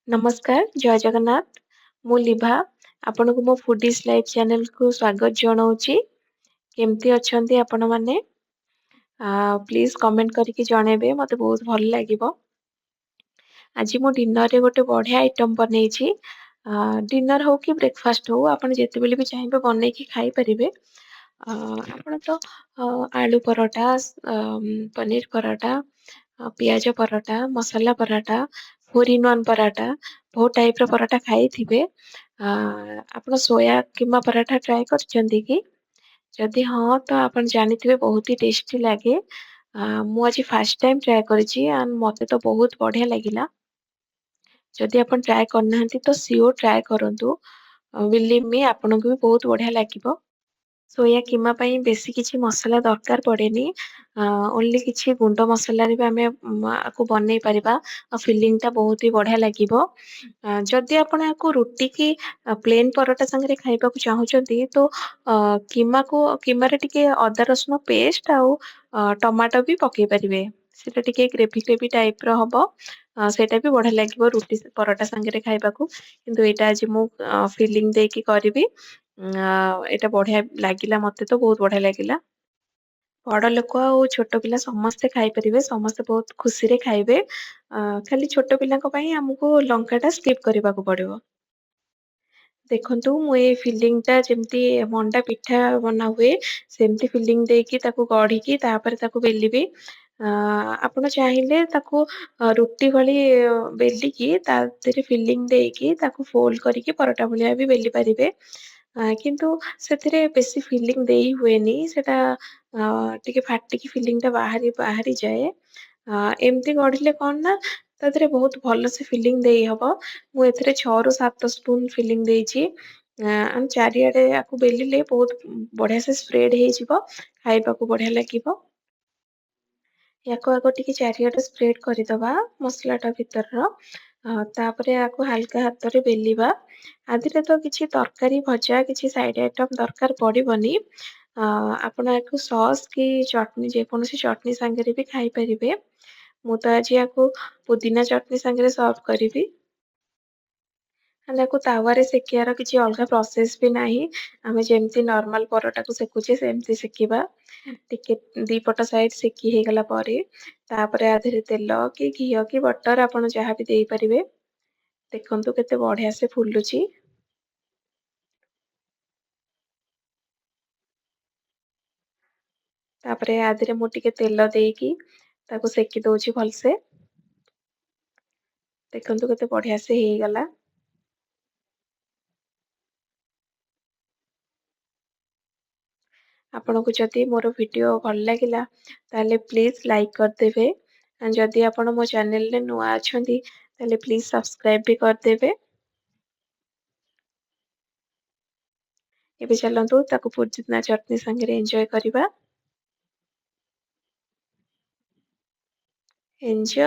ନମସ୍କାର, ଜୟ ଜଗନ୍ନାଥ। ମୁଁ ଲିଭା। ଆପଣଙ୍କୁ ମୋ ଫୁଡିସ୍ ଲାଇଫ୍ ଚ୍ୟାନେଲକୁ ସ୍ୱାଗତ ଜଣାଉଛି। କେମିତି ଅଛନ୍ତି ଆପଣମାନେ? ପ୍ଲିଜ୍ କମେଣ୍ଟ କରିକି ଜଣେଇବେ, ମୋତେ ବହୁତ ଭଲ ଲାଗିବ। ଆଜି ମୁଁ ଡିନରରେ ଗୋଟେ ବଢ଼ିଆ ଆଇଟମ୍ ବନେଇଛି। ଡିନର ହଉ କି ବ୍ରେକଫାଷ୍ଟ ହଉ, ଆପଣ ଯେତେବେଳେ ବି ଚାହିଁବେ ବନେଇକି ଖାଇପାରିବେ। ଆପଣ ତ ଆଳୁ ପରଟା, ପନିର ପରଟା, ପିଆଜ ପରଟା, ମସଲା ପରଟା, 4 in 1 ପରଟା, ବହୁତ ଟାଇପ୍ର ପରଟା ଖାଇଥିବେ। ଆପଣ ସୋୟା କିମା ପରଟା ଟ୍ରାଏ କରିଛନ୍ତି କି? ଯଦି ହଁ, ତ ଆପଣ ଜାଣିଥିବେ ବହୁତ ହି ଟେଷ୍ଟି ଲାଗେ। ମୁଁ ଆଜି ଫାଷ୍ଟ ଟାଇମ୍ ଟ୍ରାଏ କରିଛି ଆଣ୍ଡ ମୋତେ ତ ବହୁତ ବଢ଼ିଆ ଲାଗିଲା। ଯଦି ଆପଣ ଟ୍ରାଏ କରିନାହାନ୍ତି ତ ସିଓର ଟ୍ରାଏ କରନ୍ତୁ। ବିଲିଭ୍ ମି ଆପଣଙ୍କୁ ବି ବହୁତ ବଢ଼ିଆ ଲାଗିବ। ସୋୟା କିମା ପାଇଁ ବେଶୀ କିଛି ମସଲା ଦରକାର ପଡ଼େନି। ଓନ୍ଲି କିଛି ଗୁଣ୍ଡ ମସଲାରେ ବି ଆମେ ଆକୁ ବନେଇ ପାରିବା। ଆଉ ଫିଲିଂଟା ବହୁତ ହି ବଢ଼ିଆ ଲାଗିବ। ଯଦି ଆପଣ ୟାକୁ ରୁଟି କି ପ୍ଲେନ୍ ପରଟା ସାଙ୍ଗରେ ଖାଇବାକୁ ଚାହୁଁଛନ୍ତି ତ କିମାରେ ଟିକେ ଅଦା ରସୁଣ ପେଷ୍ଟ ଆଉ ଟମାଟୋ ବି ପକେଇ ପାରିବେ। ସେଟା ଟିକେ ଗ୍ରେଭି ଗ୍ରେଭି ଟାଇପର ହବ। ସେଇଟା ବି ବଢ଼ିଆ ଲାଗିବ ରୁଟି ପରଟା ସାଙ୍ଗରେ ଖାଇବାକୁ। କିନ୍ତୁ ଏଇଟା ଆଜି ମୁଁ ଫିଲିଂ ଦେଇକି କରିବି। ଏଇଟା ବଢ଼ିଆ ଲାଗିଲା ମୋତେ ତ ବହୁତ ବଢ଼ିଆ ଲାଗିଲା। ବଡ଼ ଲୋକ ଆଉ ଛୋଟ ପିଲା ସମସ୍ତେ ଖାଇପାରିବେ, ସମସ୍ତେ ବହୁତ ଖୁସିରେ ଖାଇବେ। ଖାଲି ଛୋଟ ପିଲାଙ୍କ ପାଇଁ ଆମକୁ ଲଙ୍କାଟା ସ୍କିପ୍ କରିବାକୁ ପଡ଼ିବ। ଦେଖନ୍ତୁ ମୁଁ ଏଇ ଫିଲିଂଟା ଯେମିତି ମଣ୍ଡା ପିଠା ବନା ହୁଏ, ସେମିତି ଫିଲିଂ ଦେଇକି ତାକୁ ଗଢ଼ିକି ତାପରେ ତାକୁ ବେଲିବି। ଆପଣ ଚାହିଁଲେ ତାକୁ ରୁଟି ଭଳି ବେଲିକି ତା ଦେହରେ ଫିଲିଂ ଦେଇକି ତାକୁ ଫୋଲ୍ଡ କରିକି ପରଟା ଭଳିଆ ବି ବେଲି ପାରିବେ। କିନ୍ତୁ ସେଥିରେ ବେଶୀ ଫିଲିଂ ଦେଇ ହୁଏନି। ସେଟା ଟିକେ ଫାଟିକି ଫିଲିଂଟା ବାହାରିଯାଏ। ଏମିତି ଗଢ଼ିଲେ କଣ ନା ତା ଦେହରେ ବହୁତ ଭଲସେ ଫିଲିଂ ଦେଇହବ। ମୁଁ ଏଥିରେ 6ରୁ 7 ସ୍ପୁନ୍ ଫିଲିଂ ଦେଇଛି। ଚାରିଆଡ଼େ ଆକୁ ବେଲିଲେ ବହୁତ ବଢ଼ିଆ ସେ ସ୍ପ୍ରେଡ୍ ହେଇଯିବ। ଖାଇବାକୁ ବଢ଼ିଆ ଲାଗିବ। ୟାକୁ ଆଗ ଟିକେ ଚାରିଆଡ଼େ ସ୍ପ୍ରେଡ୍ କରିଦବା ମସଲାଟା ଭିତରର। ତାପରେ ଆକୁ ହାଲକା ହାତରେ ବେଲିବା। ଆ ଦେହରେ ତ କିଛି ତରକାରୀ ଭଜା କିଛି ସାଇଡ୍ ଆଇଟମ୍ ଦରକାର ପଡ଼ିବନି। ଆପଣ ୟାକୁ ସସ୍ କି ଚଟନୀ ଯେକୌଣସି ଚଟନୀ ସାଙ୍ଗରେ ବି ଖାଇପାରିବେ। ମୁଁ ତ ଆଜି ୟାକୁ ପୁଦିନା ଚଟନୀ ସାଙ୍ଗରେ ସର୍ଭ କରିବି। ହେଲେ ୟାକୁ ତାୱାରେ ସେକିବାର କିଛି ଅଲଗା ପ୍ରୋସେସ ବି ନାହିଁ। ଆମେ ଯେମିତି ନର୍ମାଲ ପରଟାକୁ ସେକୁଛେ ସେମିତି ସେକିବା। ଟିକେ ଦି ପଟ ସାଇଡ ସେକି ହେଇଗଲା ପରେ ତାପରେ ଆ ଦେହରେ ତେଲ କି ଘିଅ କି ବଟର ଆପଣ ଯାହା ବି ଦେଇପାରିବେ। ଦେଖନ୍ତୁ କେତେ ବଢ଼ିଆ ସେ ଫୁଲୁଛି। ତାପରେ ଆ ଦେହରେ ମୁଁ ଟିକେ ତେଲ ଦେଇକି ତାକୁ ସେକି ଦଉଛି ଭଲସେ। ଦେଖନ୍ତୁ କେତେ ବଢ଼ିଆ ସେ ହେଇଗଲା। ଆପଣଙ୍କୁ ଯଦି ମୋର ଭିଡ଼ିଓ ଭଲ ଲାଗିଲା ତାହେଲେ ପ୍ଲିଜ୍ ଲାଇକ୍ କରିଦେବେ। ଯଦି ଆପଣ ମୋ ଚ୍ୟାନେଲରେ ନୂଆ ଅଛନ୍ତି ତାହେଲେ ପ୍ଲିଜ୍ ସବସ୍କ୍ରାଇବ୍ ବି କରିଦେବେ। ଏବେ ଚାଲନ୍ତୁ ତାକୁ ପୁଦିନା ଚଟନୀ ସାଙ୍ଗରେ ଏଞ୍ଜୟ କରିବା। ଏଞ୍ଜୟ।